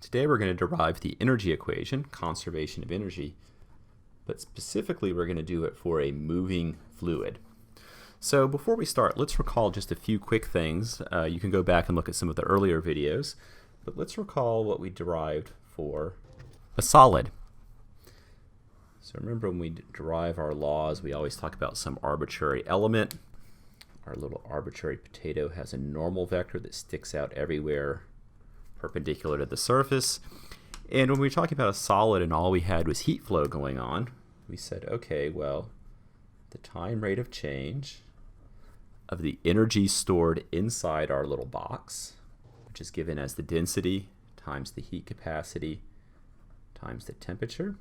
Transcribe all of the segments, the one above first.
Today we're going to derive the energy equation, conservation of energy, but specifically we're going to do it for a moving fluid. So before we start, let's recall just a few quick things. You can go back and look at some of the earlier videos, but let's recall what we derived for a solid. So remember when we derive our laws, we always talk about some arbitrary element. Our little arbitrary potato has a normal vector that sticks out everywhere perpendicular to the surface. And when we were talking about a solid and all we had was heat flow going on, we said, okay, well, the time rate of change of the energy stored inside our little box, which is given as the density times the heat capacity times the temperature.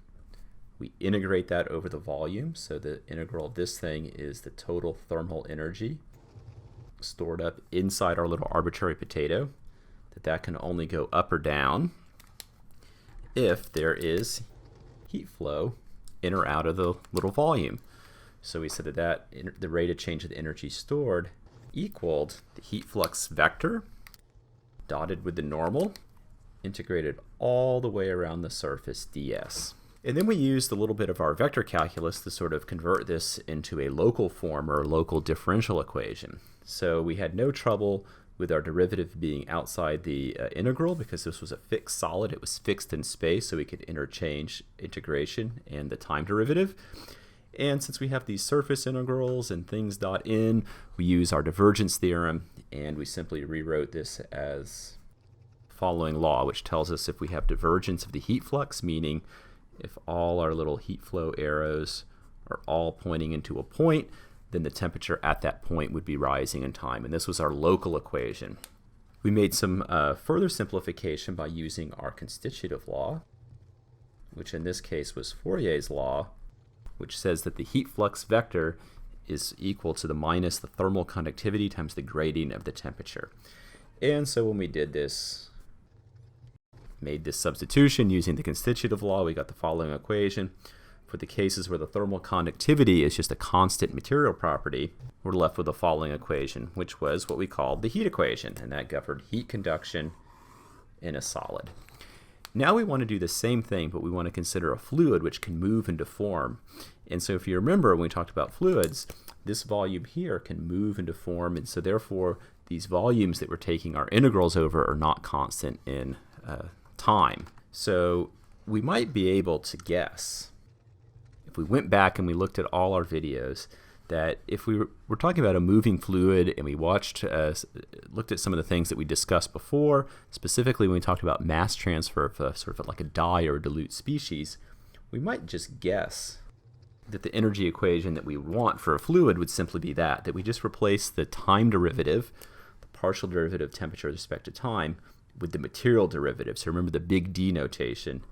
We integrate that over the volume, so the integral of this thing is the total thermal energy stored up inside our little arbitrary potato. That can only go up or down if there is heat flow in or out of the little volume. So we said that the rate of change of the energy stored equaled the heat flux vector dotted with the normal integrated all the way around the surface ds. And then we used a little bit of our vector calculus to sort of convert this into a local form or a local differential equation. So we had no trouble with our derivative being outside the integral because this was a fixed solid. It was fixed in space, so we could interchange integration and the time derivative. And since we have these surface integrals and things dot in, we use our divergence theorem, and we simply rewrote this as following law, which tells us if we have divergence of the heat flux, meaning if all our little heat flow arrows are all pointing into a point, then the temperature at that point would be rising in time. And this was our local equation. We made some further simplification by using our constitutive law, which in this case was Fourier's law, which says that the heat flux vector is equal to the minus the thermal conductivity times the gradient of the temperature. And so when we did this, made this substitution using the constitutive law, we got the following equation. For the cases where the thermal conductivity is just a constant material property, we're left with the following equation, which was what we called the heat equation, and that governed heat conduction in a solid. Now we want to do the same thing, but we want to consider a fluid which can move and deform. And so if you remember when we talked about fluids, this volume here can move and deform, and so therefore these volumes that we're taking our integrals over are not constant in time. So we might be able to guess, if we went back and we looked at all our videos, that if we were talking about a moving fluid and we looked at some of the things that we discussed before, specifically when we talked about mass transfer of sort of like a dye or a dilute species, we might just guess that the energy equation that we want for a fluid would simply be that we just replace the time derivative, the partial derivative of temperature with respect to time, with the material derivative. So remember the big D notation.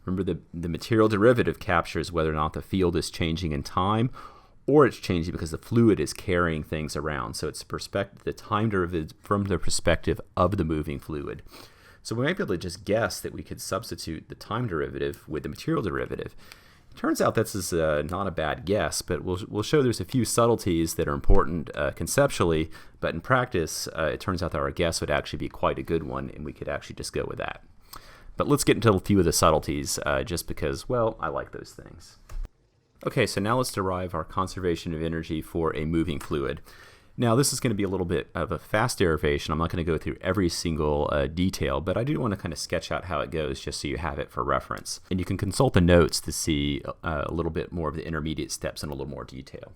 Remember the material derivative captures whether or not the field is changing in time or it's changing because the fluid is carrying things around. So it's the time derivative from the perspective of the moving fluid. So we might be able to just guess that we could substitute the time derivative with the material derivative. It turns out this is not a bad guess, but we'll show there's a few subtleties that are important conceptually, but in practice it turns out that our guess would actually be quite a good one, and we could actually just go with that. But let's get into a few of the subtleties just because, well, I like those things. Okay, so now let's derive our conservation of energy for a moving fluid. Now this is going to be a little bit of a fast derivation. I'm not going to go through every single detail, but I do want to kind of sketch out how it goes just so you have it for reference. And you can consult the notes to see a little bit more of the intermediate steps in a little more detail.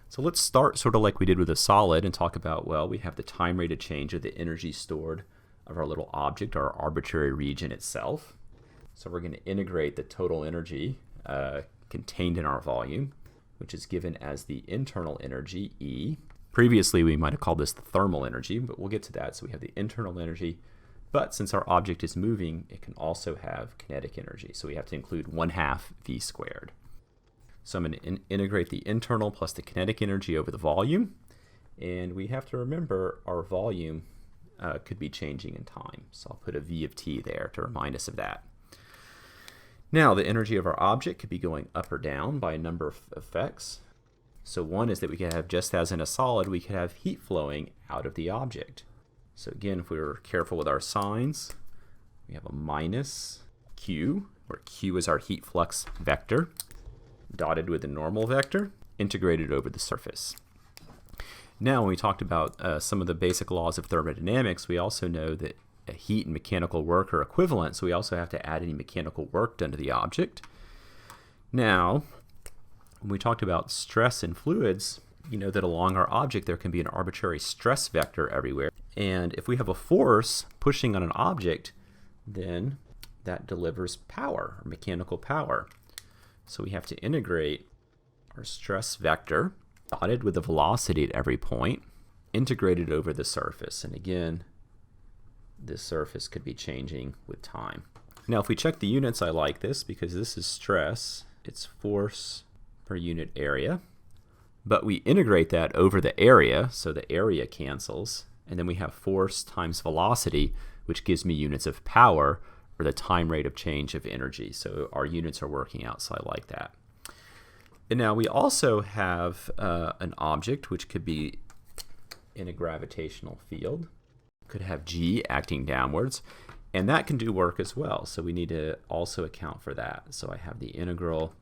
So let's start sort of like we did with a solid and talk about, well, we have the time rate of change of the energy stored of our little object, our arbitrary region itself. So we're going to integrate the total energy contained in our volume, which is given as the internal energy, E. Previously, we might have called this the thermal energy, but we'll get to that. So we have the internal energy, but since our object is moving, it can also have kinetic energy. So we have to include 1/2 v squared. So I'm going to integrate the internal plus the kinetic energy over the volume, and we have to remember our volume could be changing in time. So I'll put a v of t there to remind us of that. Now, the energy of our object could be going up or down by a number of effects. So one is that we could have, just as in a solid, we could have heat flowing out of the object. So again, if we were careful with our signs, we have a minus q, where q is our heat flux vector, dotted with the normal vector, integrated over the surface. Now, when we talked about some of the basic laws of thermodynamics, we also know that heat and mechanical work are equivalent, so we also have to add any mechanical work done to the object. Now, when we talked about stress in fluids, you know that along our object there can be an arbitrary stress vector everywhere. And if we have a force pushing on an object, then that delivers power, or mechanical power. So we have to integrate our stress vector, dotted with the velocity at every point, integrated over the surface. And again, this surface could be changing with time. Now, if we check the units, I like this because this is stress. It's force per unit area. But we integrate that over the area, so the area cancels. And then we have force times velocity, which gives me units of power, or the time rate of change of energy. So our units are working out, so I like that. And now we also have an object which could be in a gravitational field, could have G acting downwards, and that can do work as well. So we need to also account for that. So I have the integral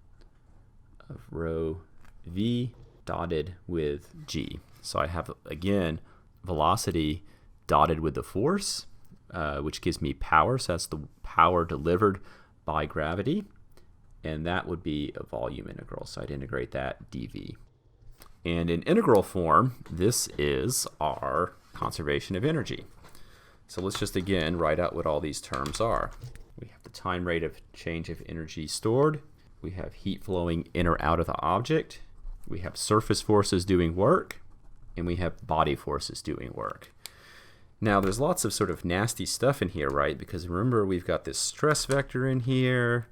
of rho v dotted with G. So I have, again, velocity dotted with the force, which gives me power. So that's the power delivered by gravity. And that would be a volume integral. So I'd integrate that dv. And in integral form, this is our conservation of energy. So let's just again write out what all these terms are. We have the time rate of change of energy stored. We have heat flowing in or out of the object. We have surface forces doing work. And we have body forces doing work. Now there's lots of sort of nasty stuff in here, right? Because remember, we've got this stress vector in here.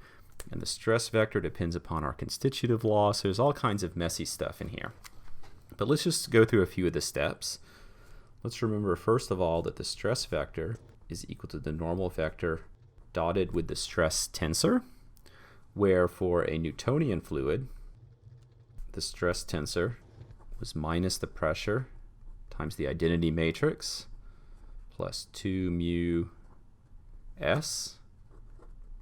And the stress vector depends upon our constitutive law, so there's all kinds of messy stuff in here. But let's just go through a few of the steps. Let's remember, first of all, that the stress vector is equal to the normal vector dotted with the stress tensor, where for a Newtonian fluid, the stress tensor was minus the pressure times the identity matrix plus 2 mu s,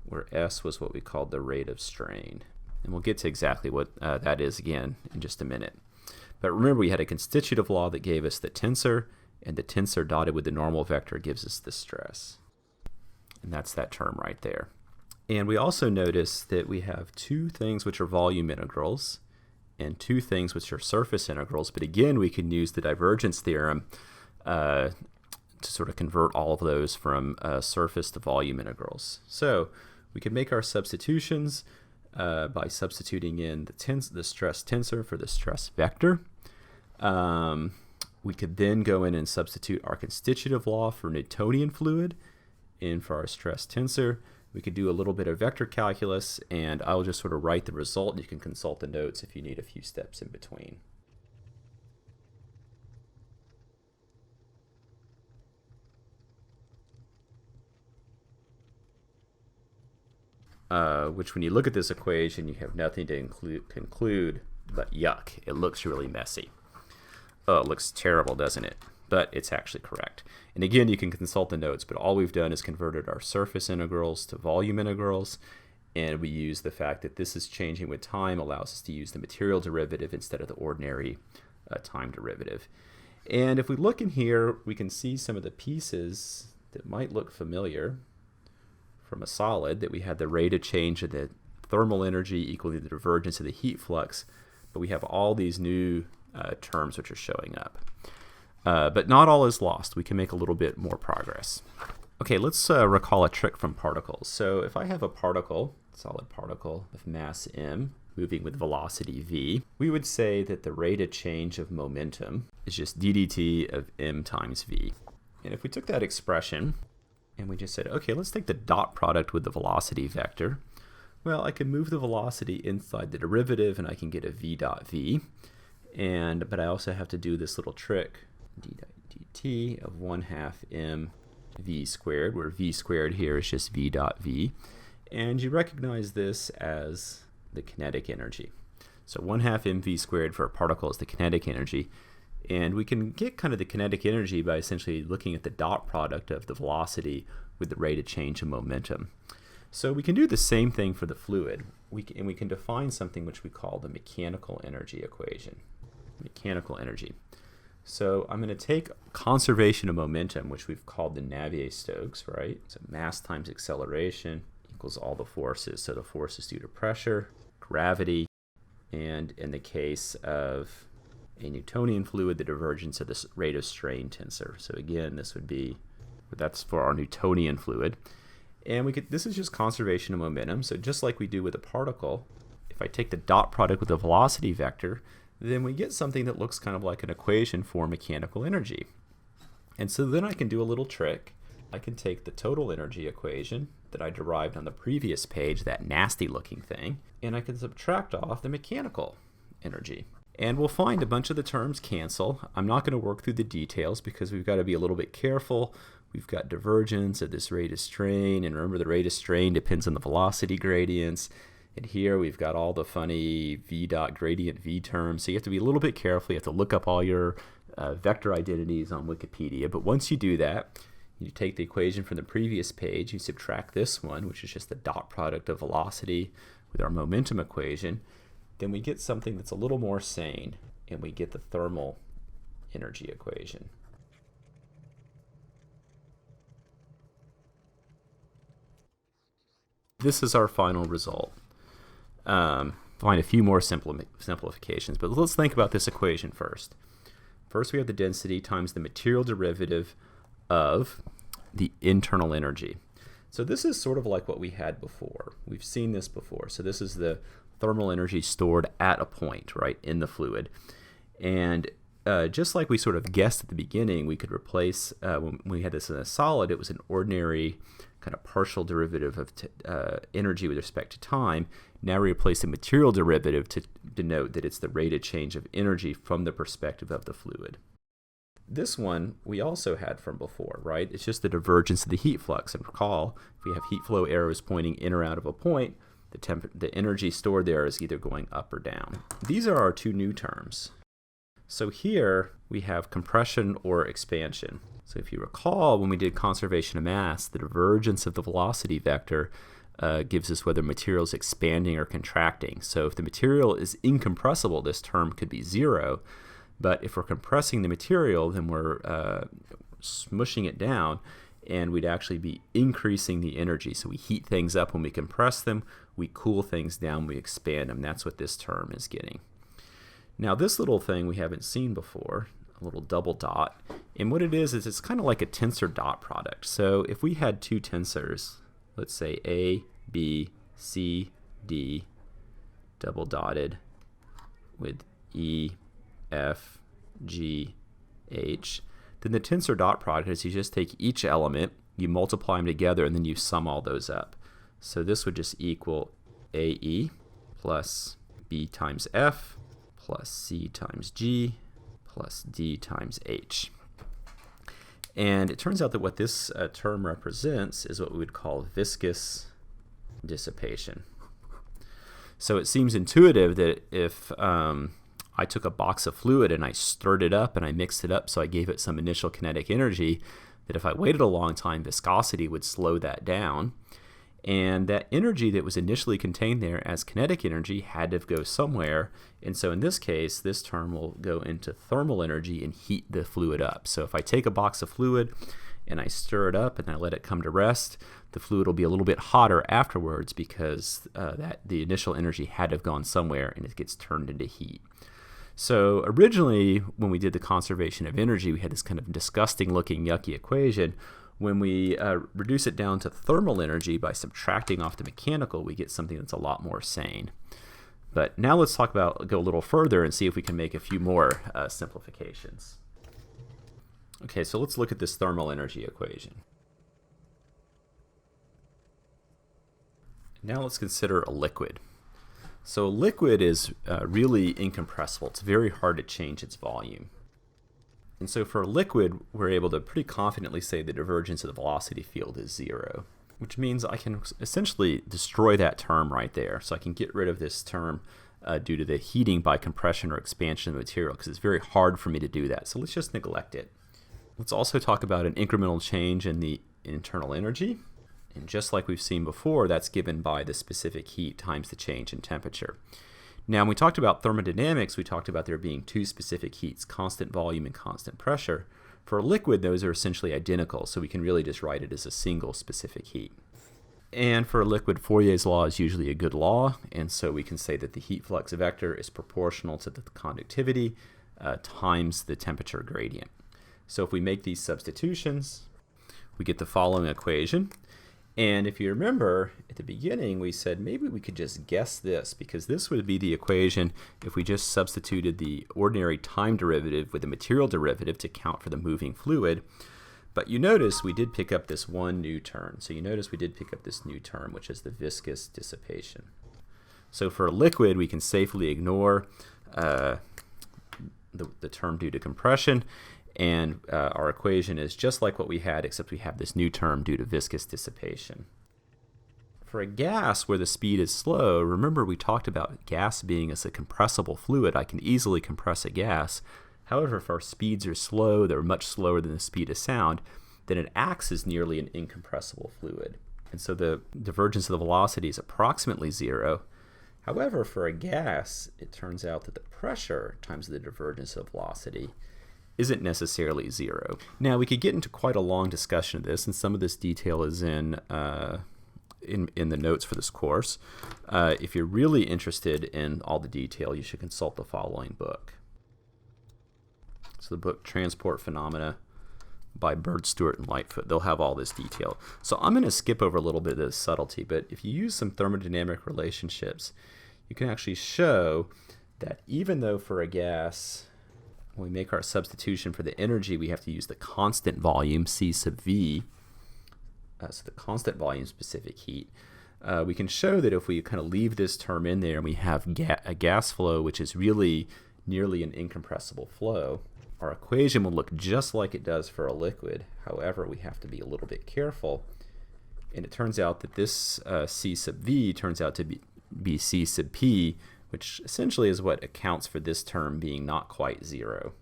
where S was what we called the rate of strain. And we'll get to exactly what that is again in just a minute. But remember, we had a constitutive law that gave us the tensor, and the tensor dotted with the normal vector gives us the stress. And that's that term right there. And we also notice that we have two things which are volume integrals and two things which are surface integrals. But again, we can use the divergence theorem to sort of convert all of those from surface to volume integrals. So we can make our substitutions by substituting in the stress tensor for the stress vector. We could then go in and substitute our constitutive law for Newtonian fluid in for our stress tensor. We could do a little bit of vector calculus, and I'll just sort of write the result. You can consult the notes if you need a few steps in between. Which when you look at this equation, you have nothing to conclude but yuck. It looks really messy. Oh, it looks terrible, doesn't it? But it's actually correct. And again, you can consult the notes, but all we've done is converted our surface integrals to volume integrals, and we use the fact that this is changing with time allows us to use the material derivative instead of the ordinary time derivative. And if we look in here, we can see some of the pieces that might look familiar from a solid, that we had the rate of change of the thermal energy equal to the divergence of the heat flux, but we have all these new terms which are showing up. But not all is lost. We can make a little bit more progress. Okay, let's recall a trick from particles. So if I have a particle, solid particle of mass m, moving with velocity v, we would say that the rate of change of momentum is just ddt of m times v. And if we took that expression and we just said, okay, let's take the dot product with the velocity vector. Well, I can move the velocity inside the derivative and I can get a v dot v. But I also have to do this little trick, d dot dt of 1/2 m v squared, where v squared here is just v dot v. And you recognize this as the kinetic energy. So 1/2 mv squared for a particle is the kinetic energy. And we can get kind of the kinetic energy by essentially looking at the dot product of the velocity with the rate of change in momentum. So we can do the same thing for the fluid. We can define something which we call the mechanical energy equation. Mechanical energy. So I'm going to take conservation of momentum, which we've called the Navier-Stokes, right? So mass times acceleration equals all the forces. So the force is due to pressure, gravity, and in the case of a Newtonian fluid, the divergence of the rate of strain tensor. So again, that's for our Newtonian fluid. And this is just conservation of momentum. So just like we do with a particle, if I take the dot product with the velocity vector, then we get something that looks kind of like an equation for mechanical energy. And so then I can do a little trick. I can take the total energy equation that I derived on the previous page, that nasty looking thing, and I can subtract off the mechanical energy. And we'll find a bunch of the terms cancel. I'm not going to work through the details because we've got to be a little bit careful. We've got divergence at this rate of strain, and remember the rate of strain depends on the velocity gradients. And here we've got all the funny v dot gradient v terms. So you have to be a little bit careful. You have to look up all your vector identities on Wikipedia. But once you do that, you take the equation from the previous page, you subtract this one, which is just the dot product of velocity with our momentum equation, then we get something that's a little more sane, and we get the thermal energy equation. This is our final result. Find a few more simplifications, but let's think about this equation first. First, we have the density times the material derivative of the internal energy. So this is sort of like what we had before. We've seen this before. So this is the thermal energy stored at a point, right, in the fluid. And just like we sort of guessed at the beginning, we could replace, when we had this in a solid, it was an ordinary kind of partial derivative of energy with respect to time. Now we replace the material derivative to denote that it's the rate of change of energy from the perspective of the fluid. This one we also had from before, right? It's just the divergence of the heat flux. And recall, if we have heat flow arrows pointing in or out of a point, the energy stored there is either going up or down. These are our two new terms. So here we have compression or expansion. So if you recall, when we did conservation of mass, the divergence of the velocity vector gives us whether material is expanding or contracting. So if the material is incompressible, this term could be 0. But if we're compressing the material, then we're smushing it down, and we'd actually be increasing the energy. So we heat things up when we compress them, we cool things down when we expand them. That's what this term is getting. Now this little thing we haven't seen before, a little double dot, and what it is it's kind of like a tensor dot product. So if we had two tensors, let's say A, B, C, D, double dotted with E, F, G, H, then the tensor dot product is you just take each element, you multiply them together, and then you sum all those up. So this would just equal AE plus B times F plus C times G plus D times H. And it turns out that what this term represents is what we would call viscous dissipation. So it seems intuitive that if I took a box of fluid and I stirred it up and I mixed it up so I gave it some initial kinetic energy, that if I waited a long time, viscosity would slow that down. And that energy that was initially contained there as kinetic energy had to go somewhere. And so in this case, this term will go into thermal energy and heat the fluid up. So if I take a box of fluid and I stir it up and I let it come to rest, the fluid will be a little bit hotter afterwards because the initial energy had to have gone somewhere, and it gets turned into heat. So originally, when we did the conservation of energy, we had this kind of disgusting looking yucky equation. When we reduce it down to thermal energy by subtracting off the mechanical, we get something that's a lot more sane. But now let's go a little further and see if we can make a few more simplifications. Okay, so let's look at this thermal energy equation. Now let's consider a liquid. So a liquid is really incompressible. It's very hard to change its volume. And so for a liquid, we're able to pretty confidently say the divergence of the velocity field is 0, which means I can essentially destroy that term right there. So I can get rid of this term due to the heating by compression or expansion of the material, because it's very hard for me to do that. So let's just neglect it. Let's also talk about an incremental change in the internal energy. And just like we've seen before, that's given by the specific heat times the change in temperature. Now, when we talked about thermodynamics, we talked about there being two specific heats, constant volume and constant pressure. For a liquid, those are essentially identical, so we can really just write it as a single specific heat. And for a liquid, Fourier's law is usually a good law, and so we can say that the heat flux vector is proportional to the conductivity times the temperature gradient. So if we make these substitutions, we get the following equation. And if you remember, at the beginning, we said maybe we could just guess this, because this would be the equation if we just substituted the ordinary time derivative with the material derivative to account for the moving fluid. But you notice we did pick up this one new term. So you notice we did pick up this new term, which is the viscous dissipation. So for a liquid, we can safely ignore the term due to compression. And our equation is just like what we had, except we have this new term due to viscous dissipation. For a gas where the speed is slow, remember we talked about gas being as a compressible fluid. I can easily compress a gas. However, if our speeds are slow, they're much slower than the speed of sound, then it acts as nearly an incompressible fluid. And so the divergence of the velocity is approximately zero. However, for a gas, it turns out that the pressure times the divergence of velocity isn't necessarily zero. Now, we could get into quite a long discussion of this, and some of this detail is in the notes for this course. If you're really interested in all the detail, you should consult the following book. So the book Transport Phenomena by Bird, Stewart, and Lightfoot. They'll have all this detail. So I'm going to skip over a little bit of this subtlety, but if you use some thermodynamic relationships, you can actually show that even though for a gas, when we make our substitution for the energy, we have to use the constant volume, C sub V, so the constant volume specific heat. We can show that if we kind of leave this term in there and we have a gas flow, which is really nearly an incompressible flow, our equation will look just like it does for a liquid. However, we have to be a little bit careful. And it turns out that this C sub V turns out to be C sub P, which essentially is what accounts for this term being not quite zero.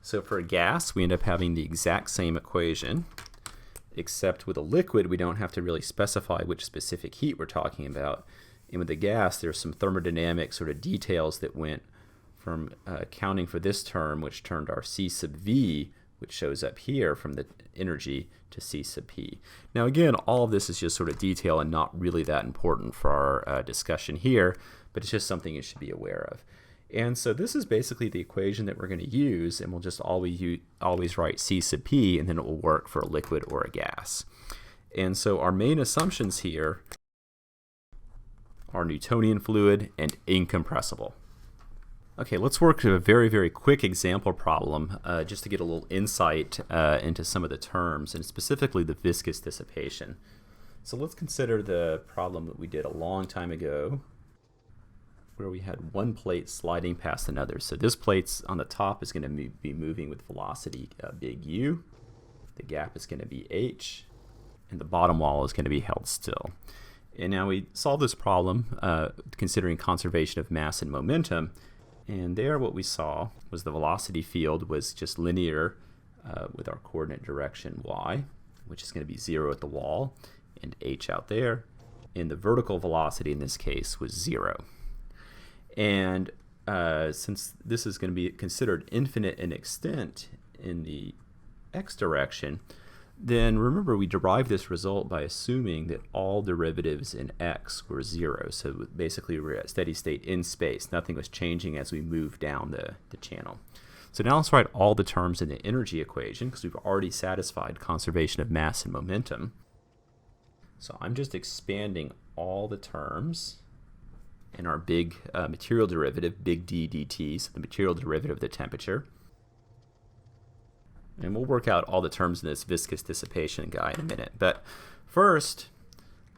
So for a gas, we end up having the exact same equation, except with a liquid, we don't have to really specify which specific heat we're talking about. And with the gas, there's some thermodynamic sort of details that went from accounting for this term, which turned our C sub V, which shows up here from the energy, to C sub P. Now again, all of this is just sort of detail and not really that important for our discussion here, but it's just something you should be aware of. And so this is basically the equation that we're going to use, and we'll just always write C sub P, and then it will work for a liquid or a gas. And so our main assumptions here are Newtonian fluid and incompressible. Okay, let's work through a very, very quick example problem just to get a little insight into some of the terms, and specifically the viscous dissipation. So let's consider the problem that we did a long time ago, where we had one plate sliding past another. So this plate on the top is going to be moving with velocity big U. The gap is going to be h, and the bottom wall is going to be held still. And now we solve this problem considering conservation of mass and momentum. And there what we saw was the velocity field was just linear with our coordinate direction y, which is going to be 0 at the wall, and h out there. And the vertical velocity in this case was 0. And since this is going to be considered infinite in extent in the x direction, then remember we derived this result by assuming that all derivatives in x were 0. So basically we're at steady state in space. Nothing was changing as we moved down the channel. So now let's write all the terms in the energy equation, because we've already satisfied conservation of mass and momentum. So I'm just expanding all the terms in our big material derivative, big D dt, so the material derivative of the temperature. And we'll work out all the terms in this viscous dissipation guy in a minute. But first,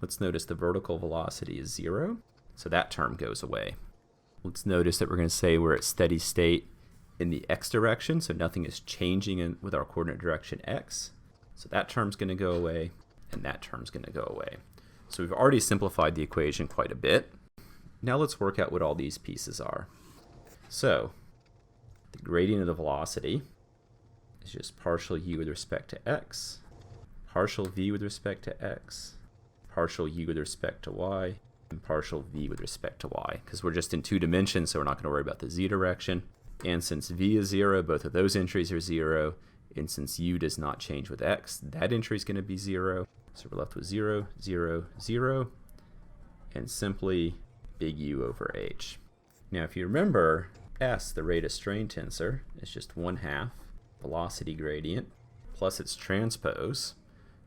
let's notice the vertical velocity is 0, so that term goes away. Let's notice that we're going to say we're at steady state in the x direction, so nothing is changing with our coordinate direction x. So that term's going to go away, and that term's going to go away. So we've already simplified the equation quite a bit. Now let's work out what all these pieces are. So the gradient of the velocity is just partial u with respect to x, partial v with respect to x, partial u with respect to y, and partial v with respect to y. Because we're just in 2 dimensions, so we're not going to worry about the z direction. And since v is 0, both of those entries are 0. And since u does not change with x, that entry is going to be 0. So we're left with 0, 0, 0, and simply big U over h. Now if you remember, S, the rate of strain tensor, is just 1/2 velocity gradient plus its transpose.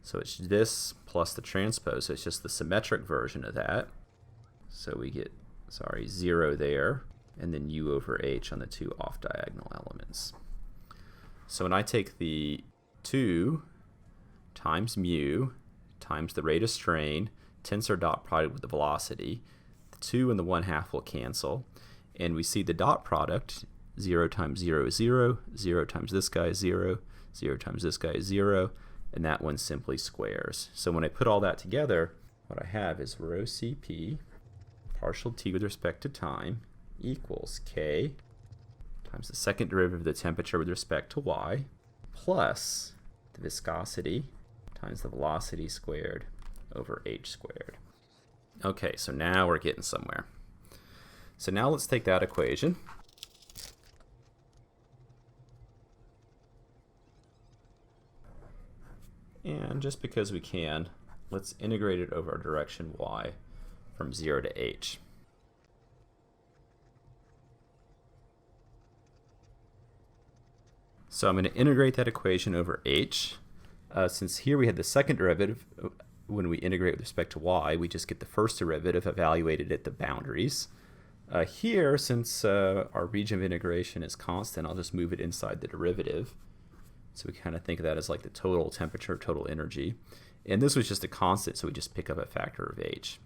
So it's this plus the transpose, so it's just the symmetric version of that. So we get, 0 there, and then U over h on the 2 off-diagonal elements. So when I take the 2 times mu times the rate of strain, tensor dot product with the velocity, the 2 and the 1/2 will cancel, and we see the dot product, 0 times 0 is 0, 0 times this guy is 0, 0 times this guy is 0, and that one simply squares. So when I put all that together, what I have is rho Cp partial t with respect to time equals k times the second derivative of the temperature with respect to y plus the viscosity times the velocity squared over h squared. Okay, so now we're getting somewhere. So now let's take that equation and just because we can, let's integrate it over our direction y from 0 to h. So I'm going to integrate that equation over h. Since here we had the second derivative, when we integrate with respect to y, we just get the first derivative evaluated at the boundaries. Here, since our region of integration is constant, I'll just move it inside the derivative. So we kind of think of that as like the total temperature, total energy. And this was just a constant, so we just pick up a factor of h.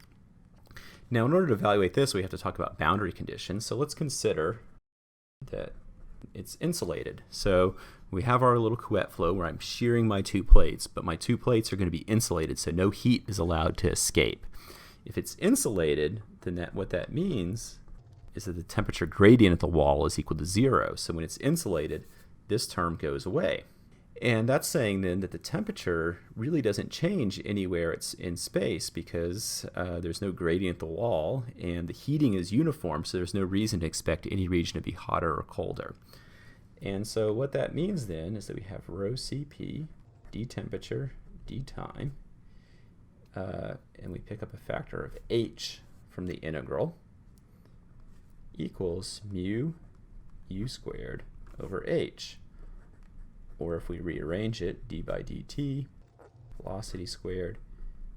Now, in order to evaluate this, we have to talk about boundary conditions. So let's consider that it's insulated. So we have our little Couette flow where I'm shearing my 2 plates, but my 2 plates are going to be insulated, so no heat is allowed to escape. If it's insulated, then what that means is that the temperature gradient at the wall is equal to 0. So when it's insulated, this term goes away. And that's saying then that the temperature really doesn't change anywhere it's in space because there's no gradient at the wall and the heating is uniform, so there's no reason to expect any region to be hotter or colder. And so what that means then is that we have rho Cp, d temperature, d time, and we pick up a factor of h from the integral equals mu u squared over h. Or if we rearrange it, d by dt, velocity squared,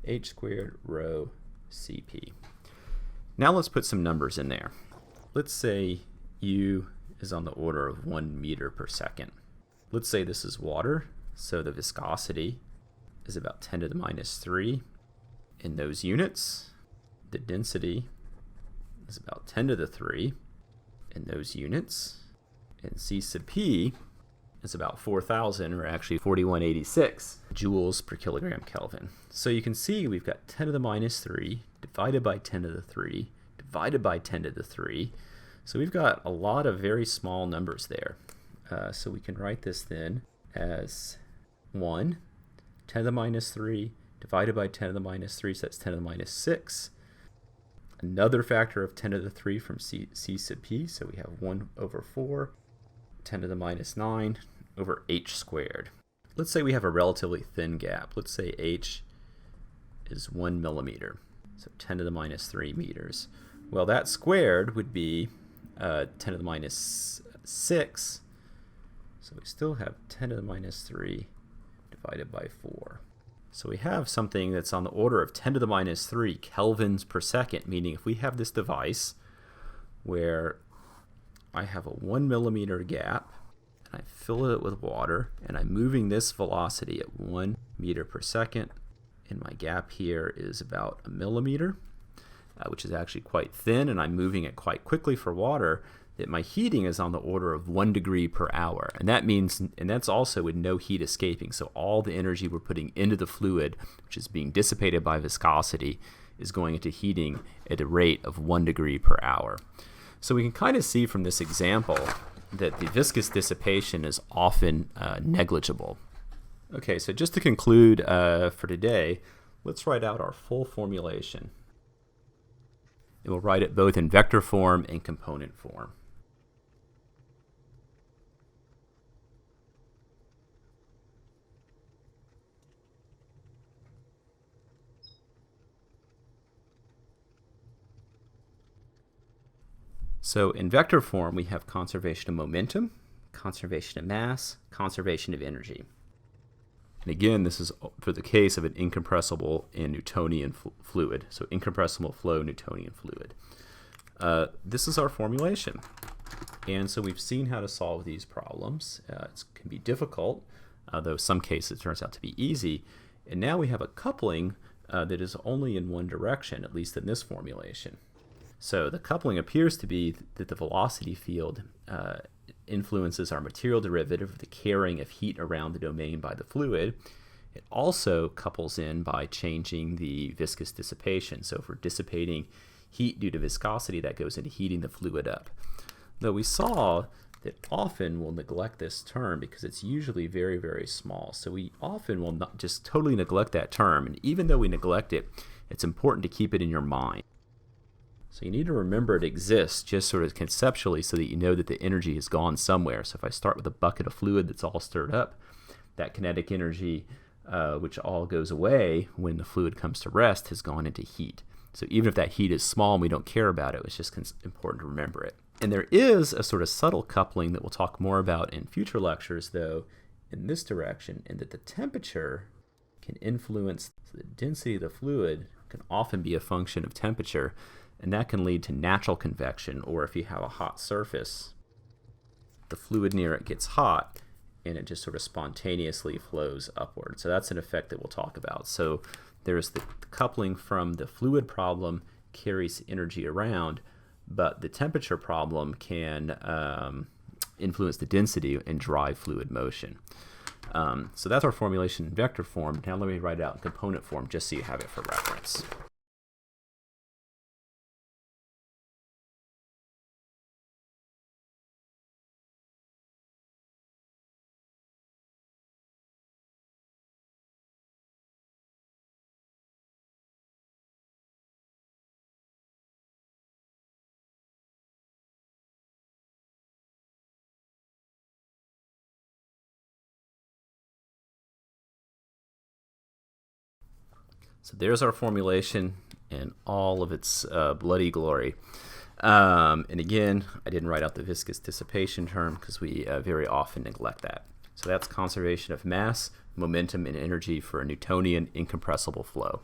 h squared rho Cp. Now let's put some numbers in there. Let's say u is on the order of 1 meter per second. Let's say this is water, so the viscosity is about 10 to the minus 3 in those units. The density is about 10 to the 3 in those units. And C sub p is about 4,000, or actually 4186 joules per kilogram Kelvin. So you can see we've got 10 to the minus 3 divided by 10 to the 3 divided by 10 to the 3. So we've got a lot of very small numbers there. So we can write this then as 1, 10 to the minus 3 divided by 10 to the minus 3, so that's 10 to the minus 6. Another factor of 10 to the 3 from C sub p, so we have 1 over 4, 10 to the minus 9 over h squared. Let's say we have a relatively thin gap. Let's say h is 1 millimeter, so 10 to the minus 3 meters. Well, that squared would be 10 to the minus 6, so we still have 10 to the minus 3 divided by 4. So we have something that's on the order of 10 to the minus 3 kelvins per second, meaning if we have this device where I have a 1 millimeter gap, and I fill it with water, and I'm moving this velocity at 1 meter per second, and my gap here is about a millimeter, which is actually quite thin, and I'm moving it quite quickly for water, that my heating is on the order of 1 degree per hour. And that means, and that's also with no heat escaping. So all the energy we're putting into the fluid, which is being dissipated by viscosity, is going into heating at a rate of 1 degree per hour. So we can kind of see from this example that the viscous dissipation is often negligible. Okay, so just to conclude for today, let's write out our full formulation. And we'll write it both in vector form and component form. So in vector form, we have conservation of momentum, conservation of mass, conservation of energy. And again, this is for the case of an incompressible and Newtonian fluid. So incompressible flow, Newtonian fluid. This is our formulation. And so we've seen how to solve these problems. It can be difficult, though some cases it turns out to be easy. And now we have a coupling that is only in one direction, at least in this formulation. So the coupling appears to be that the velocity field influences our material derivative, the carrying of heat around the domain by the fluid. It also couples in by changing the viscous dissipation. So if we're dissipating heat due to viscosity, that goes into heating the fluid up. Though we saw that often we'll neglect this term because it's usually very, very small. So we often will not just totally neglect that term. And even though we neglect it, it's important to keep it in your mind. So you need to remember it exists just sort of conceptually so that you know that the energy has gone somewhere. So if I start with a bucket of fluid that's all stirred up, that kinetic energy, which all goes away when the fluid comes to rest, has gone into heat. So even if that heat is small and we don't care about it, it's just important to remember it. And there is a sort of subtle coupling that we'll talk more about in future lectures, though, in this direction, in that the temperature can influence the density of the fluid, can often be a function of temperature. And that can lead to natural convection, or if you have a hot surface, the fluid near it gets hot and it just sort of spontaneously flows upward. So that's an effect that we'll talk about. So there's the coupling from the fluid problem carries energy around, but the temperature problem can influence the density and drive fluid motion. So that's our formulation in vector form. Now let me write it out in component form just so you have it for reference. So there's our formulation in all of its bloody glory. And again, I didn't write out the viscous dissipation term because we very often neglect that. So that's conservation of mass, momentum, and energy for a Newtonian incompressible flow.